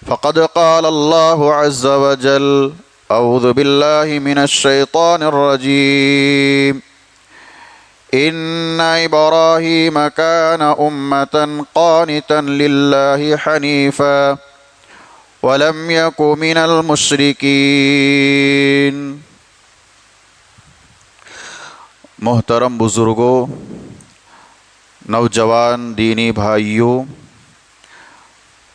فقد قال الله عز وجل اعوذ بالله من الشيطان الرجيم ان ابراهيم كان امة قانتا لله حنيفا ولم يك من المشركين۔ محترم بزرگوں، نوجوان دینی بھائیوں،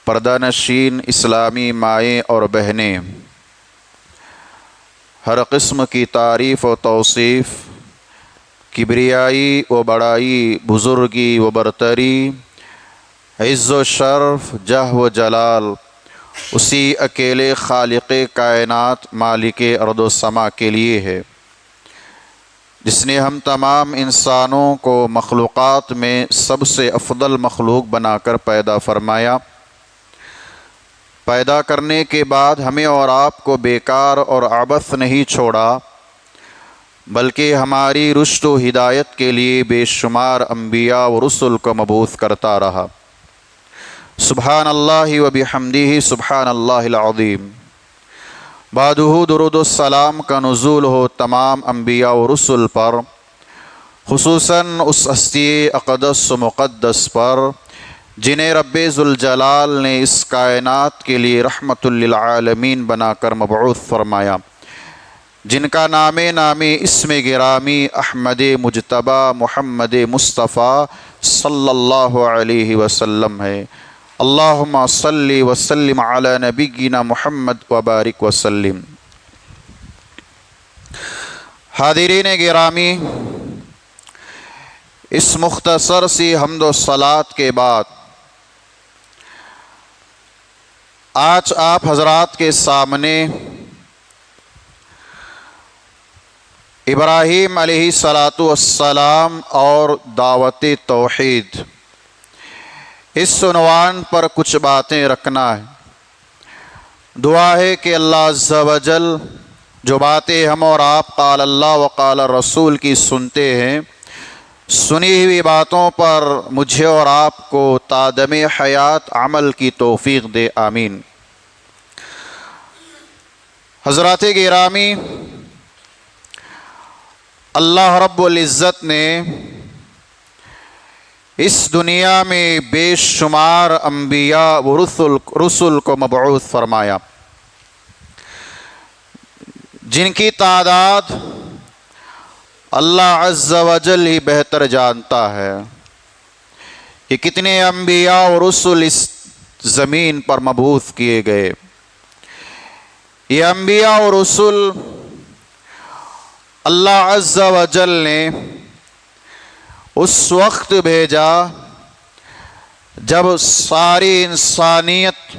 پردہ نشین اسلامی مائیں اور بہنیں، ہر قسم کی تعریف و توصیف، کبریائی و بڑائی، بزرگی و برتری، عز و شرف، جہ و جلال اسی اکیلے خالق کائنات مالک ارض و سما کے لیے ہے، جس نے ہم تمام انسانوں کو مخلوقات میں سب سے افضل مخلوق بنا کر پیدا فرمایا۔ پیدا کرنے کے بعد ہمیں اور آپ کو بیکار اور عبث نہیں چھوڑا، بلکہ ہماری رشد و ہدایت کے لیے بے شمار انبیاء و رسل کو مبعوث کرتا رہا۔ سبحان اللہ و بحمدہ سبحان اللہ العظیم۔ بعدہ درود السلام کا نزول ہو تمام انبیاء و رسل پر، خصوصاً اس ہستی اقدس و مقدس پر جنہیں رب ذوالجلال نے اس کائنات کے لیے رحمت للعالمین بنا کر مبعوث فرمایا، جن کا نام اسم گرامی احمد مجتبی محمد مصطفیٰ صلی اللہ علیہ وسلم ہے۔ اللہم صلی وسلم علی نبینا محمد وبارک وسلم۔ حاضرین گرامی، اس مختصر سی حمد و صلوات کے بعد آج آپ حضرات کے سامنے ابراہیم علیہ السلام اور دعوت توحید اس عنوان پر کچھ باتیں رکھنا ہے۔ دعا ہے کہ اللہ عز و جل جو باتیں ہم اور آپ قال اللہ و قال رسول کی سنتے ہیں، سنی ہوئی باتوں پر مجھے اور آپ کو تا دم حیات عمل کی توفیق دے، آمین۔ حضرات گرامی، اللہ رب العزت نے اس دنیا میں بے شمار انبیاء و رسل کو مبعوث فرمایا، جن کی تعداد اللہ عز و جل ہی بہتر جانتا ہے کہ کتنے انبیاء و رسل اس زمین پر مبعوث کیے گئے۔ یہ انبیاء و رسل اللہ عز و جل نے اس وقت بھیجا جب ساری انسانیت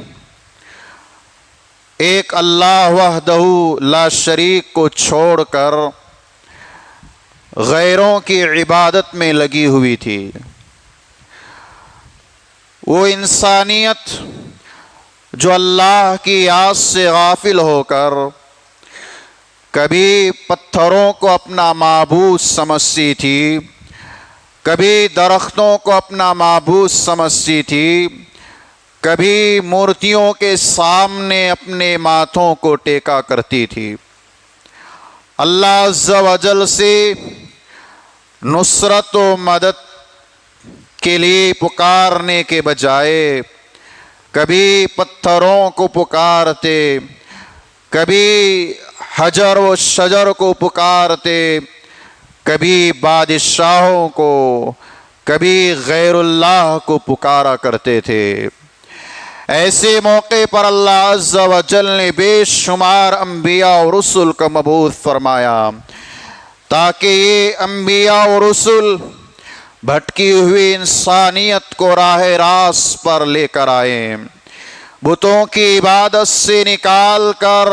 ایک اللہ وحدہ لا شریک کو چھوڑ کر غیروں کی عبادت میں لگی ہوئی تھی۔ وہ انسانیت جو اللہ کی یاد سے غافل ہو کر کبھی پتھروں کو اپنا معبود سمجھتی تھی، کبھی درختوں کو اپنا معبود سمجھتی تھی، کبھی مورتیوں کے سامنے اپنے ماتھوں کو ٹیکا کرتی تھی، اللہ عز و جل سے نصرت و مدد کے لیے پکارنے کے بجائے کبھی پتھروں کو پکارتے، کبھی حجر و شجر کو پکارتے، کبھی بادشاہوں کو، کبھی غیر اللہ کو پکارا کرتے تھے۔ ایسے موقع پر اللہ عز و جل نے بے شمار انبیاء و رسل کو مبعوث فرمایا، تاکہ یہ انبیاء و رسل بھٹکی ہوئی انسانیت کو راہ راست پر لے کر آئیں، بتوں کی عبادت سے نکال کر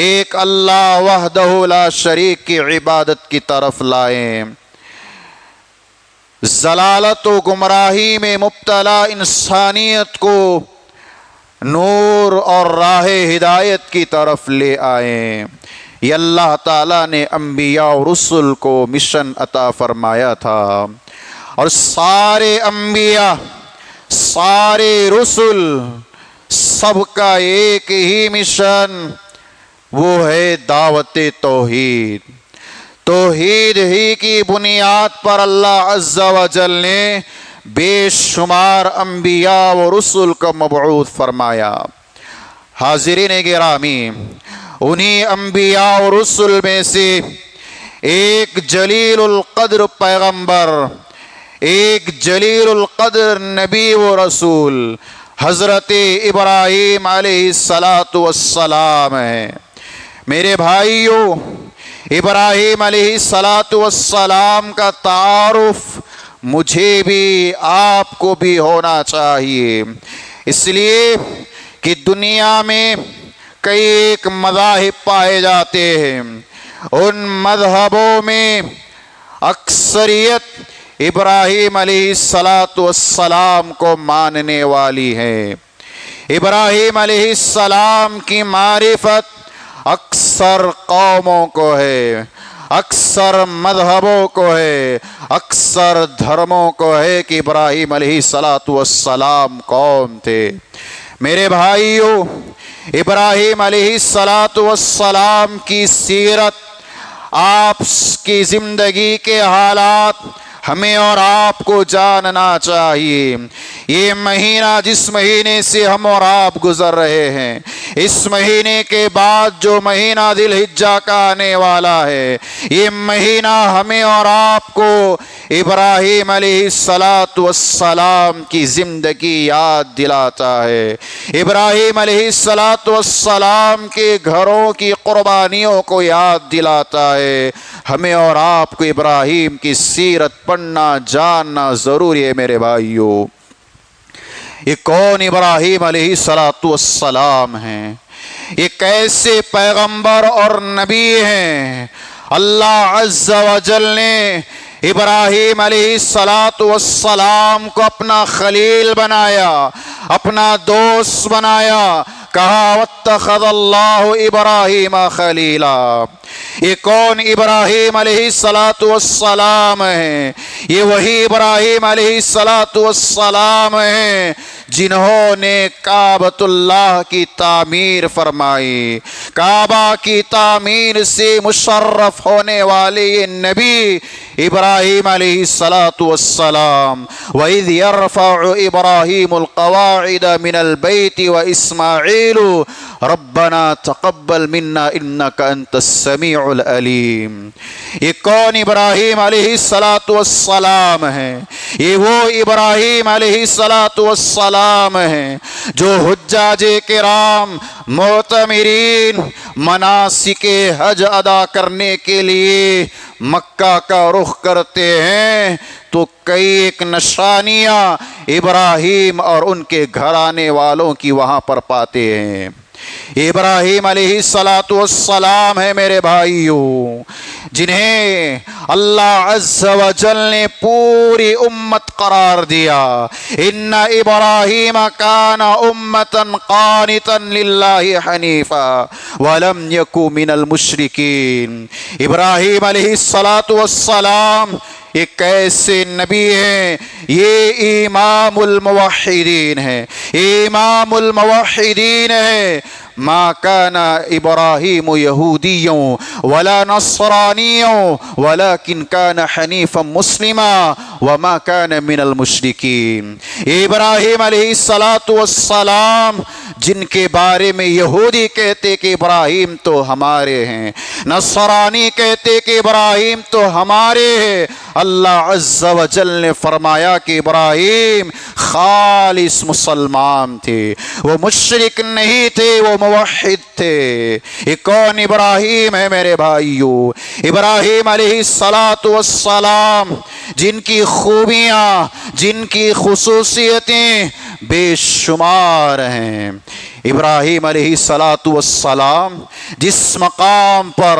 ایک اللہ وحدہ لا شریک کی عبادت کی طرف لائیں، ضلالت و گمراہی میں مبتلا انسانیت کو نور اور راہ ہدایت کی طرف لے آئیں۔ یہ اللہ تعالیٰ نے انبیاء و رسل کو مشن عطا فرمایا تھا، اور سارے انبیاء، سارے رسل، سب کا ایک ہی مشن، وہ ہے دعوت توحید۔ توحید ہی کی بنیاد پر اللہ عز و جل نے بے شمار انبیاء و رسل کو مبعوث فرمایا۔ حاضرین گرامی، انہی انبیاء و رسل میں سے ایک جلیل القدر پیغمبر، ایک جلیل القدر نبی و رسول حضرت ابراہیم علیہ السلام ہے۔ میرے بھائیوں، ابراہیم علیہ السلام کا تعارف مجھے بھی آپ کو بھی ہونا چاہیے، اس لیے کہ دنیا میں کئی ایک مذاہب پائے جاتے ہیں، ان مذہبوں میں اکثریت ابراہیم علیہ السلام کو ماننے والی ہے۔ ابراہیم علیہ السلام کی معرفت اکثر قوموں کو ہے، اکثر مذہبوں کو ہے، اکثر دھرموں کو ہے کہ ابراہیم علیہ السلام کون تھے۔ میرے بھائیوں، ابراہیم علیہ السلام کی سیرت، آپ کی زندگی کے حالات ہمیں اور آپ کو جاننا چاہیے۔ یہ مہینہ جس مہینے سے ہم اور آپ گزر رہے ہیں، اس مہینے کے بعد جو مہینہ ذی الحجہ کا آنے والا ہے، یہ مہینہ ہمیں اور آپ کو ابراہیم علیہ السلام کی زندگی یاد دلاتا ہے، ابراہیم علیہ السلام کے گھروں کی قربانیوں کو یاد دلاتا ہے۔ ہمیں اور آپ کو ابراہیم کی سیرت پڑھنا جاننا ضروری ہے۔ میرے بھائیوں، یہ کون ابراہیم علیہ السلام ہیں؟ یہ کیسے پیغمبر اور نبی ہیں؟ اللہ عز و جل نے ابراہیم علیہ السلام کو اپنا خلیل بنایا، اپنا دوست بنایا، کہا واتخذ اللہ ابراہیم خلیلا۔ یہ کون ابراہیم علیہ السلام ہیں؟ یہ وہی ابراہیم علیہ السلام ہیں جنہوں نے کعبۃ اللہ کی تعمیر فرمائی۔ کعبہ کی تعمیر سے مشرف ہونے والے یہ نبی ابراہیم علیہ السلام۔ وَإِذْ يَرْفَعُ إِبْرَاهِيمُ الْقَوَاعِدَ مِنَ الْبَيْتِ وَإِسْمَاعِيلُ رَبَّنَا تَقَبَّلْ مِنَّا إِنَّكَ أَنْتَ السَّمِيعُ الْعَلِيمُ۔ یہ کون ابراہیم علیہ السلام ہیں؟ یہ وہ ابراہیم علیہ السلام ہیں جو حجاج کرام، معتمرین مناسک حج ادا کرنے کے لیے مکہ کا رخ کرتے ہیں تو کئی ایک نشانیاں ابراہیم اور ان کے گھرانے والوں کی وہاں پر پاتے ہیں۔ ابراہیم علیہ السلام ہے میرے بھائیوں، جنہیں اللہ عز و جل نے پوری امت قرار دیا۔ ان ابراہیم کان امتا قانتا للہ حنیفا ولم یک من المشرکین۔ ابراہیم علیہ السلام ایک ایسے نبی ہیں، یہ امام الموحدین ہیں، امام الموحدین ہیں۔ ما كان ابراہیم یہودی ولا نصرانی ولكن كان حنیفا مسلما وما كان من المشرکین۔ ابراہیم علیہ السلام جن کے بارے میں یہودی کہتے کہ ابراہیم تو ہمارے ہیں، نصرانی کہتے کہ ابراہیم تو ہمارے ہیں، اللہ عز و جل نے فرمایا کہ ابراہیم خالص مسلمان تھے، وہ مشرک نہیں تھے، وہ موحد تھے۔ یہ کون ابراہیم ہے میرے بھائیوں؟ ابراہیم علیہ السلام جن کی خوبیاں، جن کی خصوصیتیں بے شمار ہیں۔ ابراہیم علیہ السلام جس مقام پر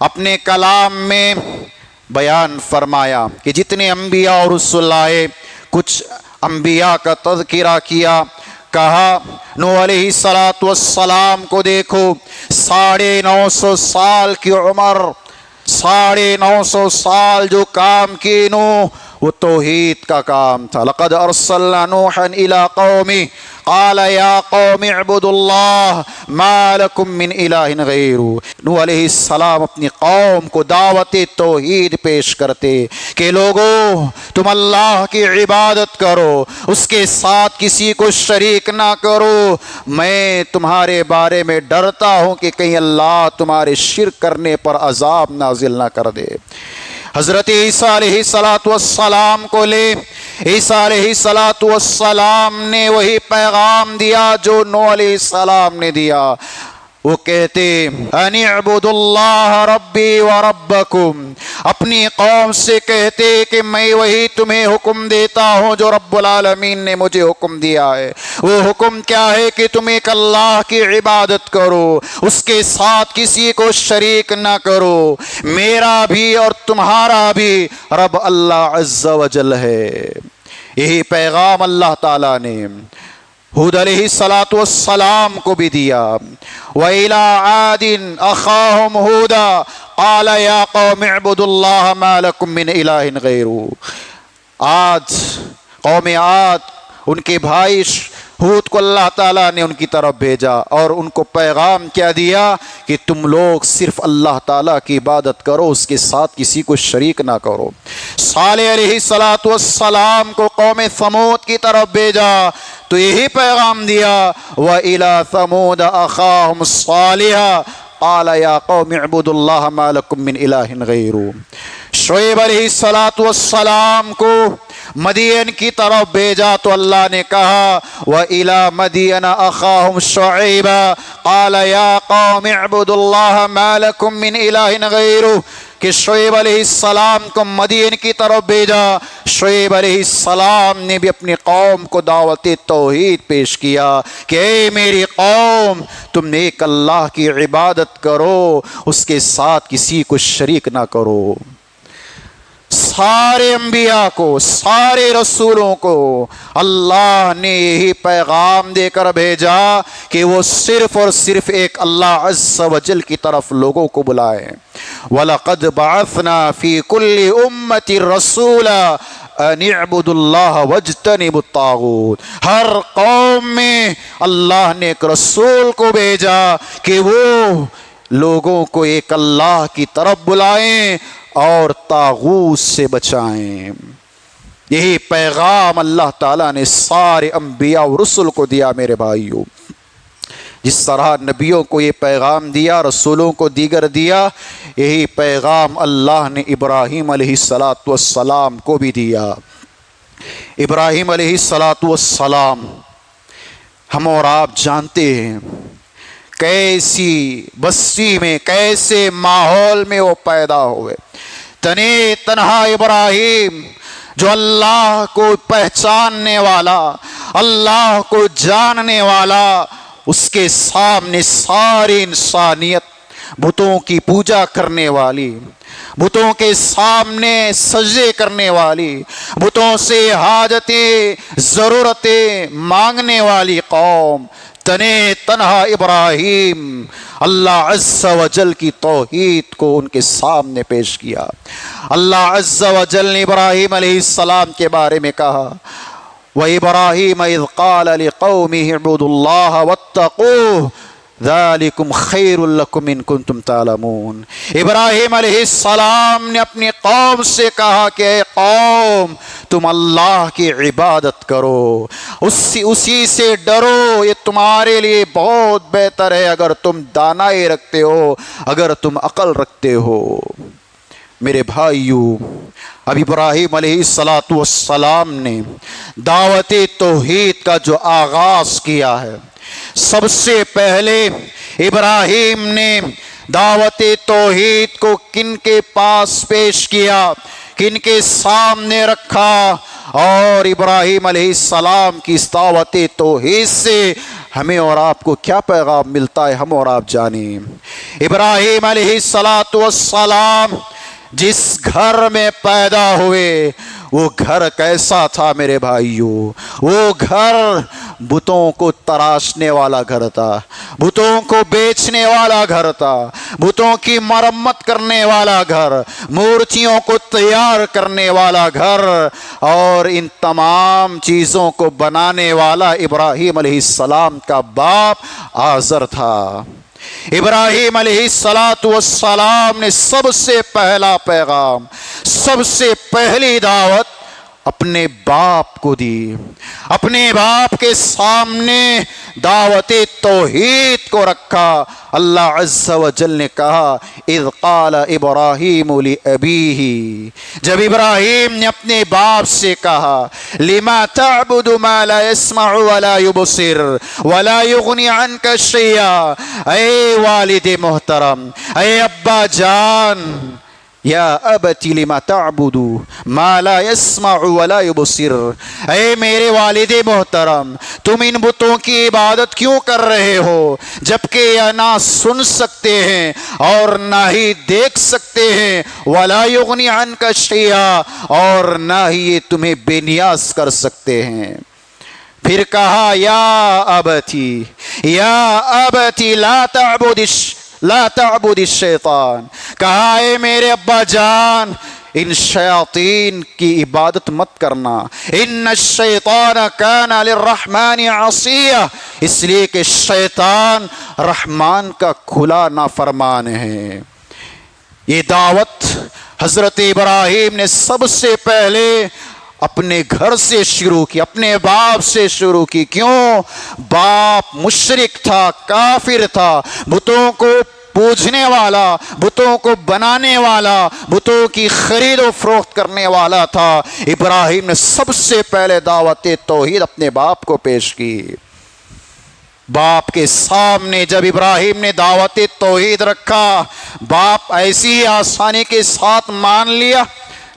اپنے کلام میں بیان فرمایا کہ جتنے انبیاء اور رسول آئے کچھ انبیاء کا تذکرہ کیا، کہا نوح علیہ السلام کو دیکھو 950 سال کی عمر، 950 سال جو کام کی نوح وہ توحید کا کام تھا۔ لقد ارسلنا نوحا الى قومه قال یا قوم اعبدوا اللہ ما لکم من الہ غیرہ۔ نوح علیہ السلام اپنی قوم کو دعوت توحید پیش کرتے کہ لوگو تم اللہ کی عبادت کرو، اس کے ساتھ کسی کو شریک نہ کرو، میں تمہارے بارے میں ڈرتا ہوں کہ کہیں اللہ تمہارے شرک کرنے پر عذاب نازل نہ کر دے۔ حضرت عیسیٰ علیہ السلام کو لے، عیسیٰ علیہ السلام نے وہی پیغام دیا جو نوح علیہ السلام نے دیا۔ وہ کہتے ان اعبدوا اللہ ربی و ربکم، اپنی قوم سے کہتے کہ میں وہی تمہیں حکم دیتا ہوں جو رب العالمین نے مجھے حکم دیا ہے۔ وہ حکم کیا ہے کہ تم ایک اللہ کی عبادت کرو، اس کے ساتھ کسی کو شریک نہ کرو، میرا بھی اور تمہارا بھی رب اللہ عز و جل ہے۔ یہی پیغام اللہ تعالیٰ نے ہود علیہ السلام کو بھی دیا۔ وَإِلَىٰ عَادٍ أَخَاهُمْ هُودًا قَالَ يَا قَوْمِ اعْبُدُوا اللَّهَ مَا لَكُم مِّنْ إِلَٰهٍ غَيْرُهُ۔ عاد، قوم عاد، ان کے بھائی ہود کو اللہ تعالیٰ نے ان کی طرف بھیجا اور ان کو پیغام کیا دیا کہ تم لوگ صرف اللہ تعالیٰ کی عبادت کرو، اس کے ساتھ کسی کو شریک نہ کرو۔ صالح علیہ السلام کو قوم ثمود کی طرف بھیجا تو یہی پیغام دیا وَإِلَىٰ ثَمُودَ أَخَاهُمْ صَالِحًا قَالَ يَا قَوْمِ اعْبُدُوا اللَّهَ مَا لَكُم مِّنْ إِلَٰهٍ غَيْرُهُ۔ شعیب علیہ السلام کو مدین کی طرف بھیجا تو اللہ نے کہا وَإِلَىٰ مَدْيَنَ أَخَاهُمْ شُعَيْبًا قَالَ يَا قَوْمِ اعْبُدُوا اللَّهَ مَا لَكُم مِّنْ إِلَٰهٍ غَيْرُهُ کہ شعیب علیہ السلام کو مدین کی طرف بھیجا۔ شعیب علیہ السلام نے بھی اپنی قوم کو دعوت توحید پیش کیا کہ اے میری قوم تم ایک اللہ کی عبادت کرو، اس کے ساتھ کسی کو شریک نہ کرو۔ سارے انبیاء کو، سارے رسولوں کو اللہ نے یہی پیغام دے کر بھیجا کہ وہ صرف اور صرف ایک اللہ عز و جل کی طرف لوگوں کو بلائیں۔ وَلَقَدْ بَعَثْنَا فِي كُلِّ أُمَّةٍ رَسُولًا ان اعبدوا اللہ واجتنبوا الطاغوت۔ ہر قوم میں اللہ نے ایک رسول کو بھیجا کہ وہ لوگوں کو ایک اللہ کی طرف بلائیں اور طاغوت سے بچائیں۔ یہی پیغام اللہ تعالیٰ نے سارے انبیاء و رسل کو دیا۔ میرے بھائیوں، جس طرح نبیوں کو یہ پیغام دیا، رسولوں کو دیگر دیا، یہی پیغام اللہ نے ابراہیم علیہ السلام کو بھی دیا۔ ابراہیم علیہ السلام ہم اور آپ جانتے ہیں کیسی بستی میں، کیسے ماحول میں وہ پیدا ہوئے۔ تنے تنہا ابراہیم جو اللہ کو پہچاننے والا، اللہ کو جاننے والا، اس کے سامنے ساری انسانیت بتوں کی پوجا کرنے والی، بتوں کے سامنے سجدے کرنے والی، بتوں سے حاجتیں ضرورتیں مانگنے والی قوم، تنے تنہا ابراہیم اللہ عز و جل کی توحید کو ان کے سامنے پیش کیا۔ اللہ عز و جل نے ابراہیم علیہ السلام کے بارے میں کہا وَإِبْرَاهِيمَ إِذْ قَالَ لِقَوْمِهِ اعْبُدُوا اللَّهَ وَاتَّقُوهُ ذَلِكُمْ خَيْرٌ لَكُمْ إِن كُنتُمْ تَعْلَمُونَ۔ ابراہیم علیہ السلام نے اپنی قوم سے کہا کہ اے قوم تم اللہ کی عبادت کرو، اسی سے ڈرو، یہ تمہارے لیے بہت بہتر ہے اگر تم دانائی رکھتے ہو، اگر تم عقل رکھتے ہو۔ میرے بھائیوں، اب ابراہیم علیہ السلام نے دعوت توحید کا جو آغاز کیا ہے، سب سے پہلے ابراہیم نے دعوت توحید کو کن کے پاس پیش کیا، کن کے سامنے رکھا، اور ابراہیم علیہ السلام کی اس دعوت توحید سے ہمیں اور آپ کو کیا پیغام ملتا ہے ہم اور آپ جانیں۔ ابراہیم علیہ السلام جس گھر میں پیدا ہوئے وہ گھر کیسا تھا میرے بھائیوں؟ وہ گھر بتوں کو تراشنے والا گھر تھا، بتوں کو بیچنے والا گھر تھا، بتوں کی مرمت کرنے والا گھر، مورتیوں کو تیار کرنے والا گھر، اور ان تمام چیزوں کو بنانے والا ابراہیم علیہ السلام کا باپ آزر تھا۔ ابراہیم علیہ السلام نے سب سے پہلا پیغام، سب سے پہلی دعوت اپنے باپ کو دی، اپنے باپ کے سامنے دعوت توحید کو رکھا۔ اللہ عز و جل نے کہا اذ قال ابراہیم لأبیہ، جب ابراہیم نے اپنے باپ سے کہا لما تعبد ما لا يسمع ولا يبصر ولا يغني عنك شيئا، اے والد محترم، اے ابا جان، یا ابت لما تعبد ما لا يسمع ولا يبصر، اے میرے والد محترم، تم ان بتوں کی عبادت کیوں کر رہے ہو جبکہ یہ نہ سن سکتے ہیں اور نہ ہی دیکھ سکتے ہیں، ولا یغنی عنک شیئا، اور نہ ہی یہ تمہیں بے نیاز کر سکتے ہیں۔ پھر کہا یا ابتی لا تعبد الشیطان، کہا اے میرے ابا جان ان شیاطین کی عبادت مت کرنا، ان الشیطان کان للرحمن عصیا، اس لیے کہ شیطان رحمان کا کھلا نافرمان ہے۔ یہ دعوت حضرت ابراہیم نے سب سے پہلے اپنے گھر سے شروع کی، اپنے باپ سے شروع کی۔ کیوں؟ باپ مشرک تھا، کافر تھا، بتوں کو پوجنے والا، بتوں کو بنانے والا، بتوں کی خرید و فروخت کرنے والا تھا۔ ابراہیم نے سب سے پہلے دعوت توحید اپنے باپ کو پیش کی۔ باپ کے سامنے جب ابراہیم نے دعوت توحید رکھا، باپ ایسی ہی آسانی کے ساتھ مان لیا؟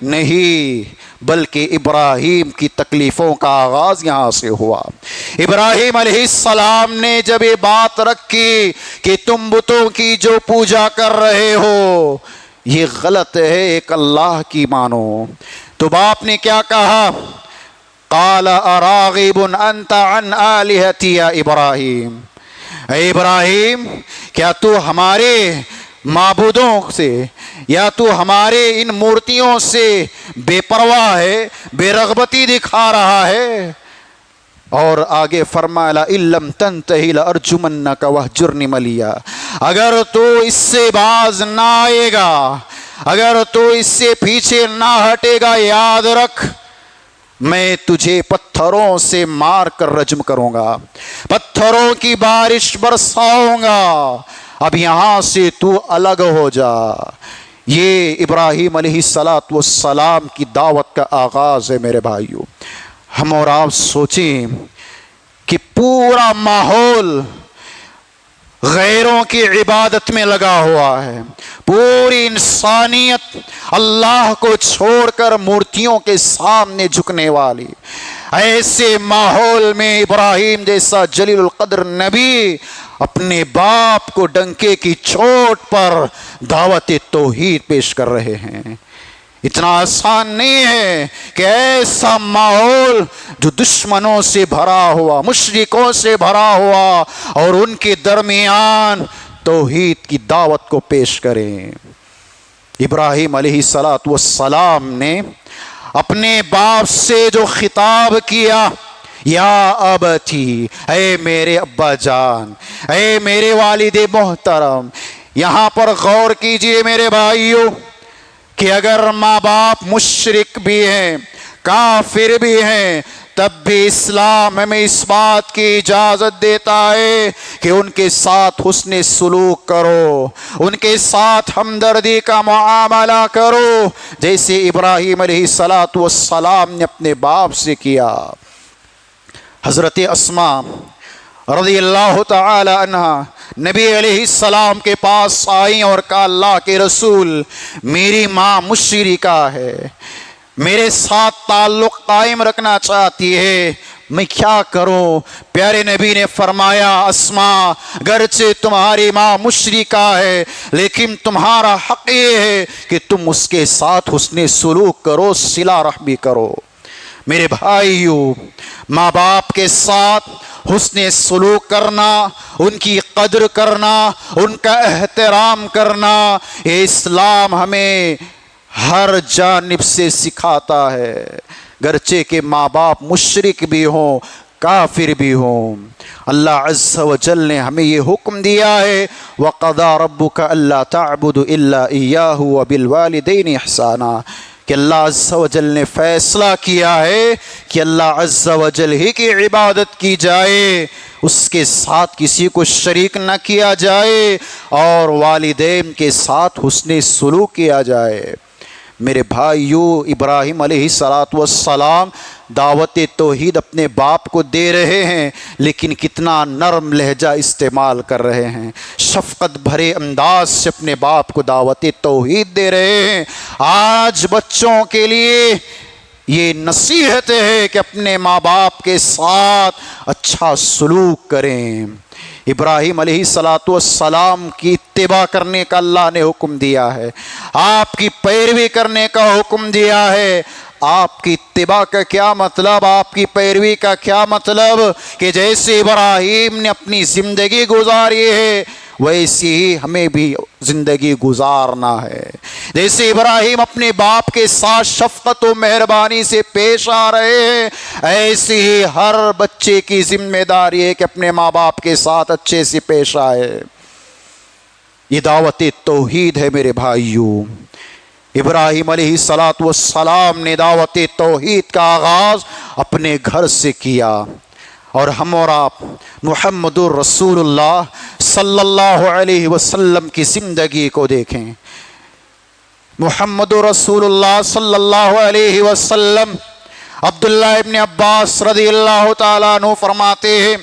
نہیں، بلکہ ابراہیم کی تکلیفوں کا آغاز یہاں سے ہوا۔ ابراہیم علیہ السلام نے جب یہ بات رکھی کہ تم بتوں کی جو پوجا کر رہے ہو یہ غلط ہے، ایک اللہ کی مانو، تو باپ نے کیا کہا؟ قال اراغب انت عن آلہتی یا ابراہیم، اے ابراہیم کیا تو ہمارے معبودوں سے یا تو ہمارے ان مورتیوں سے بے پرواہ ہے، بے رغبتی دکھا رہا ہے؟ اور آگے فرمایا لئن لم تنتہی لأرجمنک وہجرنی ملیا، اگر تو اس سے باز نہ آئے گا، اگر تو اس سے پیچھے نہ ہٹے گا، یاد رکھ میں تجھے پتھروں سے مار کر رجم کروں گا، پتھروں کی بارش برساؤں گا، اب یہاں سے تو الگ ہو جا۔ یہ ابراہیم علیہ السلام کی دعوت کا آغاز ہے میرے بھائیوں۔ ہم اور آپ سوچیں کہ پورا ماحول غیروں کی عبادت میں لگا ہوا ہے، پوری انسانیت اللہ کو چھوڑ کر مورتیوں کے سامنے جھکنے والی، ایسے ماحول میں ابراہیم جیسا جلیل القدر نبی اپنے باپ کو ڈنکے کی چوٹ پر دعوت توحید پیش کر رہے ہیں۔ اتنا آسان نہیں ہے کہ ایسا ماحول جو دشمنوں سے بھرا ہوا، مشرکوں سے بھرا ہوا، اور ان کے درمیان توحید کی دعوت کو پیش کریں۔ ابراہیم علیہ السلام نے اپنے باپ سے جو خطاب کیا، یا ابتی، اے میرے ابا جان، اے میرے والد محترم، یہاں پر غور کیجئے میرے بھائیوں کہ اگر ماں باپ مشرک بھی ہیں، کافر بھی ہیں، تب بھی اسلام ہمیں اس بات کی اجازت دیتا ہے کہ ان کے ساتھ حسن سلوک کرو، ان کے ساتھ ہمدردی کا معاملہ کرو، جیسے ابراہیم علیہ السلام نے اپنے باپ سے کیا۔ حضرت اسماء رضی اللہ تعالی عنہ نبی علیہ السلام کے پاس آئیں اور کہا اللہ کے رسول، میری ماں مشرکہ ہے، میرے ساتھ تعلق قائم رکھنا چاہتی ہے، میں کیا کروں؟ پیارے نبی نے فرمایا اسما گرچہ تمہاری ماں مشرکہ ہے لیکن تمہارا حق یہ ہے کہ تم اس کے ساتھ حسن سلوک کرو، صلہ رحمی کرو۔ میرے بھائیوں، ماں باپ کے ساتھ حسن سلوک کرنا، ان کی قدر کرنا، ان کا احترام کرنا، یہ اسلام ہمیں ہر جانب سے سکھاتا ہے، گرچہ کہ ماں باپ مشرک بھی ہوں، کافر بھی ہوں۔ اللہ عز و جل نے ہمیں یہ حکم دیا ہے وَقَضَىٰ رَبُّكَ أَلَّا تَعْبُدُ إِلَّا إِيَّاهُ وَبِالْوَالِدَيْنِ إِحْسَانًا، کہ اللہ عز و جل نے فیصلہ کیا ہے کہ اللہ عز و جل ہی کی عبادت کی جائے، اس کے ساتھ کسی کو شریک نہ کیا جائے، اور والدین کے ساتھ حسن سلوک کیا جائے۔ میرے بھائیو، ابراہیم علیہ السلام دعوت توحید اپنے باپ کو دے رہے ہیں، لیکن کتنا نرم لہجہ استعمال کر رہے ہیں، شفقت بھرے انداز سے اپنے باپ کو دعوت توحید دے رہے ہیں۔ آج بچوں کے لیے یہ نصیحت ہے کہ اپنے ماں باپ کے ساتھ اچھا سلوک کریں۔ ابراہیم علیہ السلام کی اتباع کرنے کا اللہ نے حکم دیا ہے، آپ کی پیروی کرنے کا حکم دیا ہے۔ آپ کی اتباع کا کیا مطلب؟ آپ کی پیروی کا کیا مطلب؟ کہ جیسے ابراہیم نے اپنی زندگی گزاری ہے ویسی ہی ہمیں بھی زندگی گزارنا ہے۔ جیسے ابراہیم اپنے باپ کے ساتھ شفقت و مہربانی سے پیش آ رہے ہیں، ایسی ہی ہر بچے کی ذمہ داری ہے کہ اپنے ماں باپ کے ساتھ اچھے سے پیش آئے۔ یہ دعوت توحید ہے میرے بھائیوں۔ ابراہیم علیہ السلام نے دعوت توحید کا آغاز اپنے گھر سے کیا، اور ہم اور آپ محمد الرسول اللہ صلی اللہ علیہ وسلم کی زندگی کو دیکھیں۔ محمد رسول اللہ صلی اللہ علیہ وسلم، عبداللہ ابن عباس رضی اللہ تعالیٰ عنہ فرماتے ہیں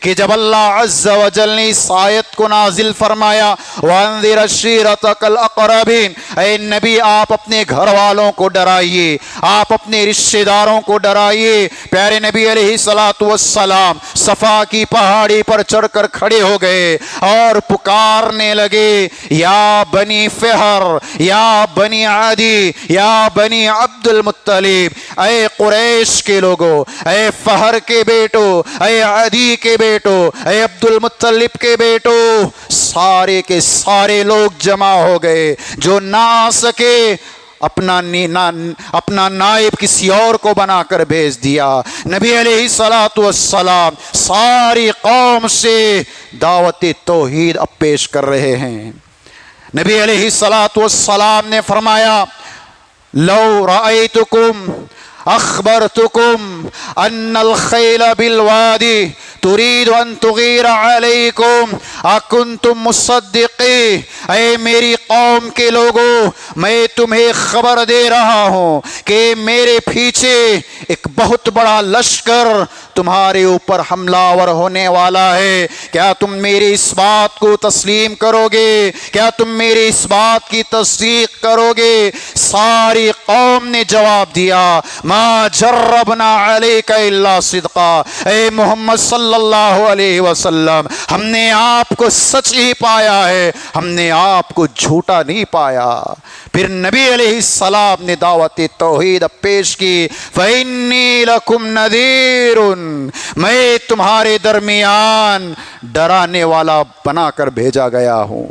کہ جب اللہ عز و جل نے اس آیت کو نازل فرمایا وَأَنذِرْ عَشِيرَتَكَ الْأَقْرَبِينَ، اے نبی آپ اپنے گھر والوں کو ڈرائیے، آپ اپنے رشتہ داروں کو ڈرائیے۔ پیارے نبی علیہ السلام صفا کی پہاڑی پر چڑھ کر کھڑے ہو گئے اور پکارنے لگے یا بنی فہر، یا بنی عدی، یا بنی عبد المطلب، اے قریش کے لوگوں، اے فہر کے بیٹو، اے عدی کے بیٹو، اے عبد المطلب کے بیٹو، سارے کے سارے لوگ جمع ہو گئے۔ جو نہ آ سکے اپنا نائب کسی اور کو بنا کر بھیج دیا۔ نبی علیہ السلام ساری قوم سے دعوت توحید اب پیش کر رہے ہیں۔ نبی علیہ السلام نے فرمایا لو رأیتکم اخبرتکم ان الخیل بالوادی ترید ان تغیر علیکم اکنتم مصدقی، اے میری قوم کے لوگوں میں تمہیں خبر دے رہا ہوں کہ میرے پیچھے ایک بہت بڑا لشکر تمہارے اوپر حملہ آور ہونے والا ہے، کیا تم میری اس بات کو تسلیم کرو گے؟ کیا تم میری اس بات کی تصدیق کرو گے؟ ساری قوم نے جواب دیا ما جربنا علیک الا صدقا، اے محمد صلی اللہ علیہ وسلم ہم نے آپ کو سچ ہی پایا ہے، ہم نے آپ کو جھوٹا نہیں پایا۔ پھر نبی علیہ السلام نے دعوت توحید پیش کی فَإِنِّي لَكُمْ نَذِيرٌ، میں تمہارے درمیان ڈرانے والا بنا کر بھیجا گیا ہوں۔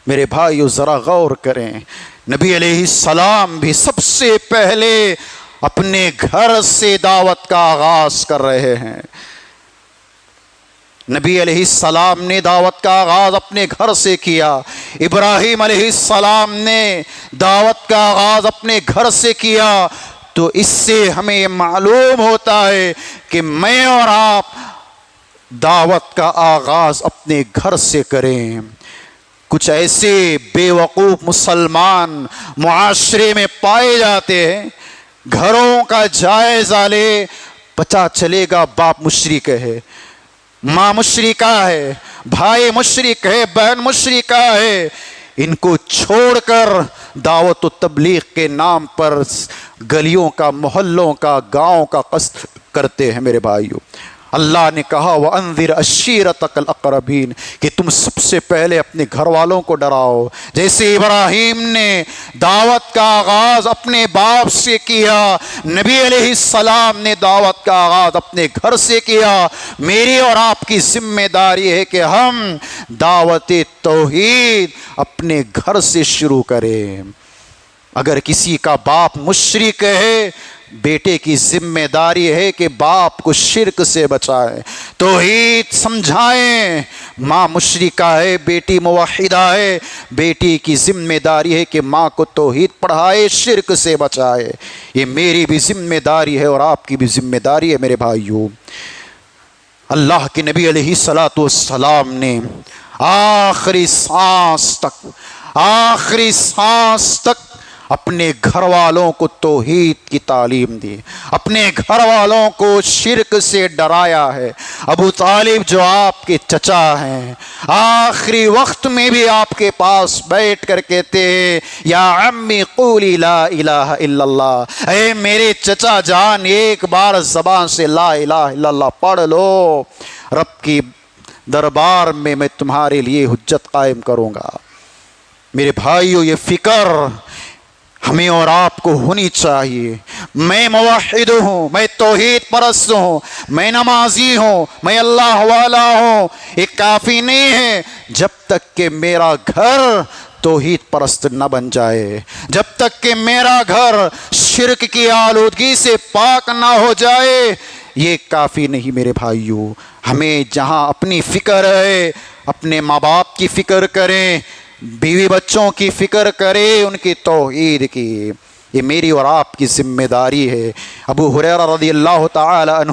میرے بھائیو ذرا غور کریں، نبی علیہ السلام بھی سب سے پہلے اپنے گھر سے دعوت کا آغاز کر رہے ہیں۔ نبی علیہ السلام نے دعوت کا آغاز اپنے گھر سے کیا، ابراہیم علیہ السلام نے دعوت کا آغاز اپنے گھر سے کیا، تو اس سے ہمیں معلوم ہوتا ہے کہ میں اور آپ دعوت کا آغاز اپنے گھر سے کریں۔ کچھ ایسے بے وقوف مسلمان معاشرے میں پائے جاتے ہیں، گھروں کا جائزہ لے پتہ چلے گا باپ مشرک ہے، ماں مشرکہ ہے، بھائی مشرک ہے، بہن مشرکہ ہے، ان کو چھوڑ کر دعوت و تبلیغ کے نام پر گلیوں کا، محلوں کا، گاؤں کا قصد کرتے ہیں میرے بھائیو۔ اللہ نے کہا وَأَنذِرْ عَشِيرَتَكَ الْأَقْرَبِينَ کہ تم سب سے پہلے اپنے گھر والوں کو ڈراؤ۔ جیسے ابراہیم نے دعوت کا آغاز اپنے باپ سے کیا، نبی علیہ السلام نے دعوت کا آغاز اپنے گھر سے کیا، میری اور آپ کی ذمہ داری ہے کہ ہم دعوت توحید اپنے گھر سے شروع کریں۔ اگر کسی کا باپ مشرک ہے، بیٹے کی ذمہ داری ہے کہ باپ کو شرک سے بچائے، توحید سمجھائیں۔ ماں مشرکہ ہے، بیٹی موحدہ ہے، بیٹی کی ذمہ داری ہے کہ ماں کو توحید پڑھائے، شرک سے بچائے۔ یہ میری بھی ذمہ داری ہے اور آپ کی بھی ذمہ داری ہے میرے بھائیوں۔ اللہ کے نبی علیہ السلام نے آخری سانس تک اپنے گھر والوں کو توحید کی تعلیم دی، اپنے گھر والوں کو شرک سے ڈرایا ہے۔ ابو طالب جو آپ کے چچا ہیں، آخری وقت میں بھی آپ کے پاس بیٹھ کر کہتے ہیں یا عمی قولی لا الہ الا اللہ، اے میرے چچا جان ایک بار زبان سے لا الہ الا اللہ پڑھ لو، رب کی دربار میں میں تمہارے لیے حجت قائم کروں گا۔ میرے بھائیو، یہ فکر ہمیں اور آپ کو ہونی چاہیے۔ میں موحد ہوں، میں توحید پرست ہوں، میں نمازی ہوں، میں اللہ والا ہوں، یہ کافی نہیں ہے جب تک کہ میرا گھر توحید پرست نہ بن جائے، جب تک کہ میرا گھر شرک کی آلودگی سے پاک نہ ہو جائے، یہ کافی نہیں میرے بھائیوں۔ ہمیں جہاں اپنی فکر ہے، اپنے ماں باپ کی فکر کریں، بیوی بچوں کی فکر کرے، ان کی توحید کی، یہ میری اور آپ کی ذمہ داری ہے۔ ابو ہریرہ رضی اللہ تعالی عنہ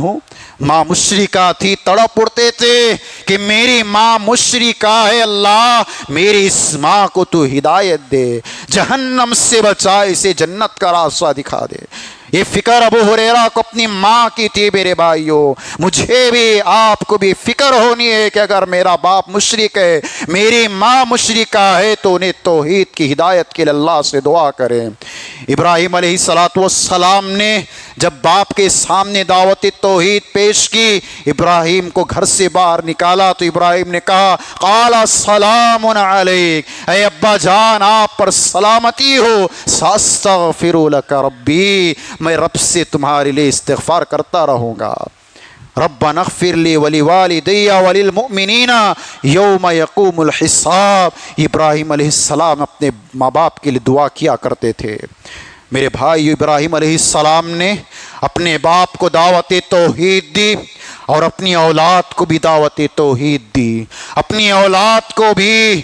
ماں مشرکہ تھی، تڑپ اٹھتے تھے کہ میری ماں مشرکہ ہے، اللہ میری اس ماں کو تو ہدایت دے، جہنم سے بچا، اسے جنت کا راستہ دکھا دے۔ یہ فکر ابو ہریرہ کو اپنی ماں کی تھی میرے بھائیوں۔ مجھے بھی آپ کو بھی فکر ہونی ہے کہ اگر میرا باپ مشرک ہے، میری ماں مشرکہ ہے، تو انہیں توحید کی ہدایت کے لیے اللہ سے دعا کریں۔ ابراہیم علیہ السلام نے جب باپ کے سامنے دعوت توحید پیش کی، ابراہیم کو گھر سے باہر نکالا تو ابراہیم نے کہا قال السلام علیک، اے ابا جان آپ پر سلامتی ہو، ساستغفر لک ربی، میں رب سے تمہارے لیے استغفار کرتا رہوں گا۔ ربنا اغفر لی ولوالدی وللمؤمنین یوم یقوم الحساب، ابراہیم علیہ السلام اپنے ماں باپ کے لیے دعا کیا کرتے تھے۔ میرے بھائی، ابراہیم علیہ السلام نے اپنے باپ کو دعوت توحید دی اور اپنی اولاد کو بھی دعوت توحید دی، اپنی اولاد کو بھی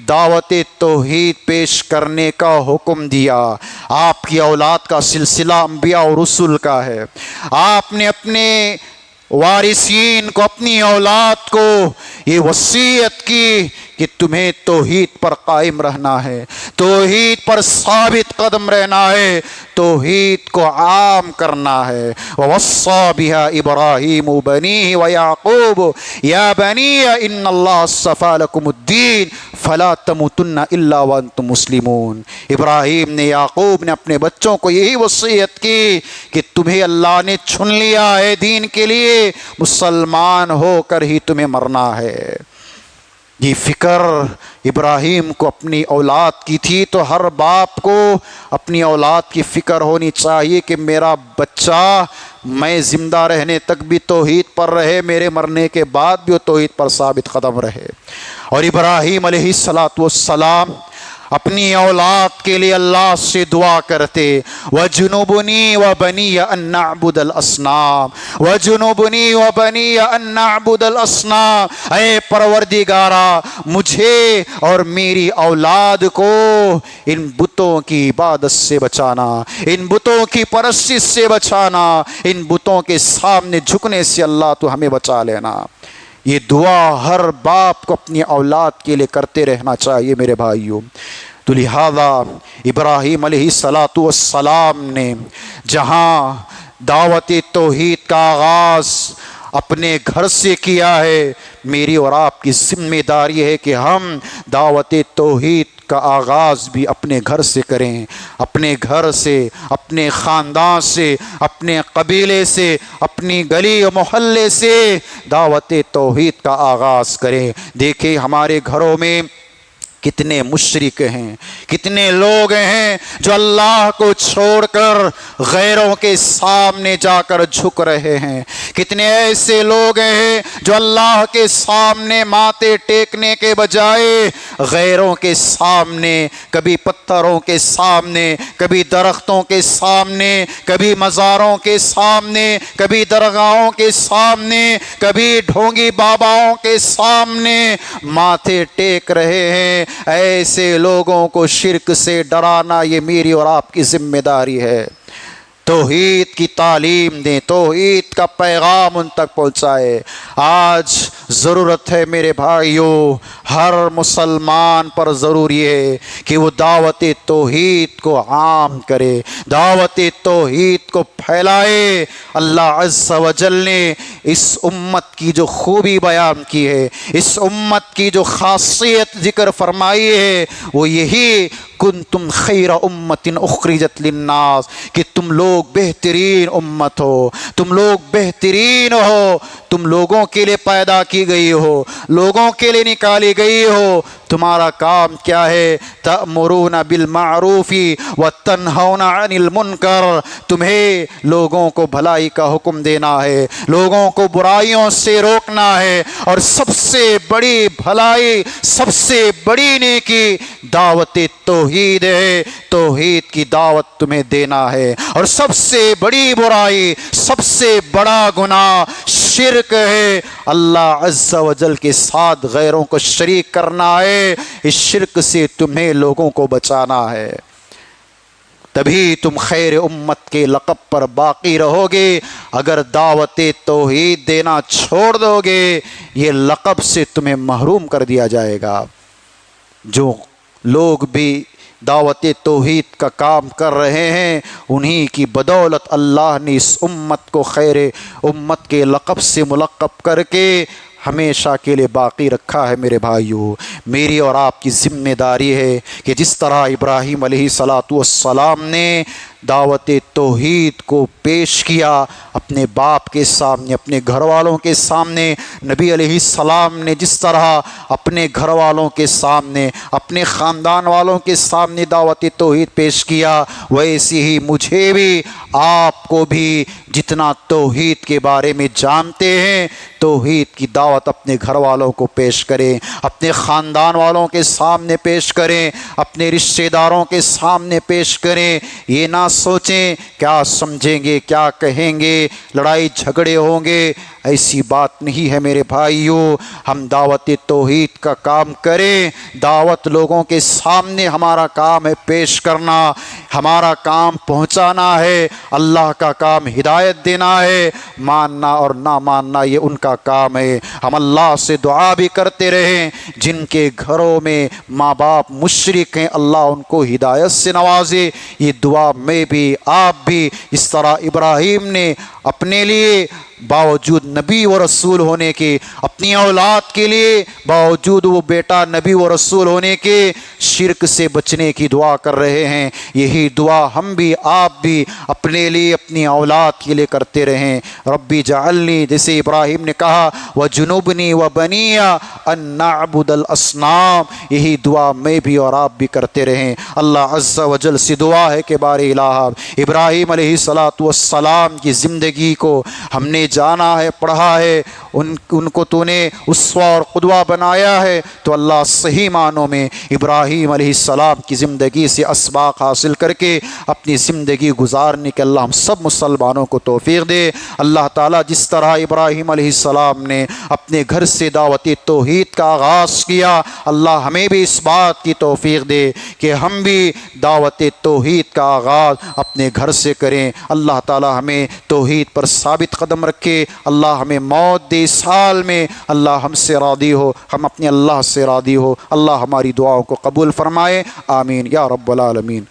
دعوت توحید پیش کرنے کا حکم دیا۔ آپ کی اولاد کا سلسلہ انبیاء اور رسول کا ہے۔ آپ نے اپنے وارثین کو، اپنی اولاد کو یہ وصیت کی کہ تمہیں توحید پر قائم رہنا ہے، توحید پر ثابت قدم رہنا ہے، توحید کو عام کرنا ہے۔ وَوَصَّى بِهَا إِبْرَاهِيمُ بَنِيهِ وَيَعْقُوبُ يَا بَنِيَّ إِنَّ اللَّهَ اصْطَفَىٰ لَكُمُ الدِّينَ فَلَا تَمُوتُنَّ إِلَّا وَأَنْتُمْ مُسْلِمُونَ۔ ابراہیم نے، یعقوب نے اپنے بچوں کو یہی وصیت کی کہ تمہیں اللہ نے چن لیا ہے دین کے لیے، مسلمان ہو کر ہی تمہیں مرنا ہے۔ یہ فکر ابراہیم کو اپنی اولاد کی تھی، تو ہر باپ کو اپنی اولاد کی فکر ہونی چاہیے کہ میرا بچہ میں زندہ رہنے تک بھی توحید پر رہے، میرے مرنے کے بعد بھی وہ توحید پر ثابت قدم رہے۔ اور ابراہیم علیہ السلام اپنی اولاد کے لیے اللہ سے دعا کرتے، وَجُنُوبُنِي وَبَنِيَّ أَن نَّعْبُدَ الْأَصْنَامَ وَجُنُوبُنِي وَبَنِيَّ أَن نَّعْبُدَ الْأَصْنَامَ، اے پروردگارا مجھے اور میری اولاد کو ان بتوں کی عبادت سے بچانا، ان بتوں کی پرستش سے بچانا، ان بتوں کے سامنے جھکنے سے اللہ تو ہمیں بچا لینا۔ یہ دعا ہر باپ کو اپنی اولاد کے لیے کرتے رہنا چاہیے میرے بھائیوں۔ تو لہذا ابراہیم علیہ السلام نے جہاں دعوت توحید کا آغاز اپنے گھر سے کیا ہے، میری اور آپ کی ذمہ داری ہے کہ ہم دعوت توحید کا آغاز بھی اپنے گھر سے کریں، اپنے گھر سے، اپنے خاندان سے، اپنے قبیلے سے، اپنی گلی و محلے سے دعوت توحید کا آغاز کریں۔ دیکھیں ہمارے گھروں میں کتنے مشرک ہیں، کتنے لوگ ہیں جو اللہ کو چھوڑ کر غیروں کے سامنے جا کر جھک رہے ہیں، کتنے ایسے لوگ ہیں جو اللہ کے سامنے ماتھے ٹیکنے کے بجائے غیروں کے سامنے، کبھی پتھروں کے سامنے، کبھی درختوں کے سامنے، کبھی مزاروں کے سامنے، کبھی درگاہوں کے سامنے، کبھی ڈھونگی باباؤں کے سامنے ماتھے ٹیک رہے ہیں۔ ایسے لوگوں کو شرک سے ڈرانا یہ میری اور آپ کی ذمہ داری ہے۔ توحید کی تعلیم دیں، توحید کا پیغام ان تک پہنچائے۔ آج ضرورت ہے میرے بھائیوں، ہر مسلمان پر ضروری ہے کہ وہ دعوت توحید کو عام کرے، دعوت توحید کو پھیلائے۔ اللہ عز و جل نے اس امت کی جو خوبی بیان کی ہے، اس امت کی جو خاصیت ذکر فرمائی ہے، وہ یہی کنتم خیر امت اخرجت للناس، کہ تم لوگ بہترین امت ہو، تم لوگ بہترین ہو، تم لوگوں کے لیے پیدا کی گئی ہو، لوگوں کے لیے نکالی گئی ہو۔ تمہارا کام کیا ہے؟ تأمرون بالمعروف وتنہون عن المنکر، تمہیں لوگوں کو بھلائی کا حکم دینا ہے، لوگوں کو برائیوں سے روکنا ہے، اور سب سے بڑی بھلائی، سب سے بڑی نیکی دعوت توحید ہے، توحید کی دعوت تمہیں دینا ہے۔ اور سب سے بڑی برائی، سب سے بڑا گناہ شرک ہے، اللہ عز و جل کے ساتھ غیروں کو شریک کرنا ہے۔ اس شرک سے تمہیں لوگوں کو بچانا ہے، تبھی تم خیر امت کے لقب پر باقی رہو گے۔ اگر دعوت توحید دینا چھوڑ دو گے، یہ لقب سے تمہیں محروم کر دیا جائے گا۔ جو لوگ بھی دعوت توحید کا کام کر رہے ہیں، انہی کی بدولت اللہ نے اس امت کو خیر امت کے لقب سے ملقب کر کے ہمیشہ کے لیے باقی رکھا ہے۔ میرے بھائیوں، میری اور آپ کی ذمہ داری ہے کہ جس طرح ابراہیم علیہ السلام نے دعوت توحید کو پیش کیا اپنے باپ کے سامنے، اپنے گھر والوں کے سامنے، نبی علیہ السلام نے جس طرح اپنے گھر والوں کے سامنے، اپنے خاندان والوں کے سامنے دعوت توحید پیش کیا، ویسے ہی مجھے بھی، آپ کو بھی جتنا توحید کے بارے میں جانتے ہیں، توحید کی دعوت اپنے گھر والوں کو پیش کریں، اپنے خاندان والوں کے سامنے پیش کریں، اپنے رشتہ داروں کے سامنے پیش کریں۔ یہ نہ سوچیں کیا سمجھیں گے، کیا کہیں گے، لڑائی جھگڑے ہوں گے، ایسی بات نہیں ہے میرے بھائیوں۔ ہم دعوت توحید کا کام کریں، دعوت لوگوں کے سامنے ہمارا کام ہے پیش کرنا، ہمارا کام پہنچانا ہے، اللہ کا کام ہدایت دینا ہے، ماننا اور نہ ماننا یہ ان کا کام ہے۔ ہم اللہ سے دعا بھی کرتے رہیں، جن کے گھروں میں ماں باپ مشرک ہیں اللہ ان کو ہدایت سے نوازے۔ یہ دعا میں بھی، آپ بھی، اس طرح ابراہیم نے اپنے لیے باوجود نبی و رسول ہونے کے، اپنی اولاد کے لیے باوجود وہ بیٹا نبی و رسول ہونے کے شرک سے بچنے کی دعا کر رہے ہیں۔ یہی دعا ہم بھی، آپ بھی اپنے لیے، اپنی اولاد کے لیے کرتے رہیں۔ ربی جعلنی، جیسے ابراہیم نے کہا، وجنبنی وبنی ان نعبد الاصنام، یہی دعا میں بھی اور آپ بھی کرتے رہیں۔ اللہ عز و جل سے دعا ہے کہ بار الہ ابراہیم علیہ السلام کی زندگی کو ہم نے جانا ہے، پڑھا ہے، ان کو تو نے اسوہ اور قدوہ بنایا ہے، تو اللہ صحیح معنوں میں ابراہیم علیہ السلام کی زندگی سے اسباق حاصل کر کے اپنی زندگی گزارنے کے اللہ ہم سب مسلمانوں کو توفیق دے۔ اللہ تعالیٰ جس طرح ابراہیم علیہ السلام نے اپنے گھر سے دعوت توحید کا آغاز کیا، اللہ ہمیں بھی اس بات کی توفیق دے کہ ہم بھی دعوت توحید کا آغاز اپنے گھر سے کریں۔ اللہ تعالیٰ ہمیں توحید پر ثابت قدم رکھے، اللہ ہمیں موت دے اس حال میں اللہ ہم سے راضی ہو، ہم اپنے اللہ سے راضی ہو، اللہ ہماری دعاؤں کو قبول فرمائے، آمین یا رب العالمین۔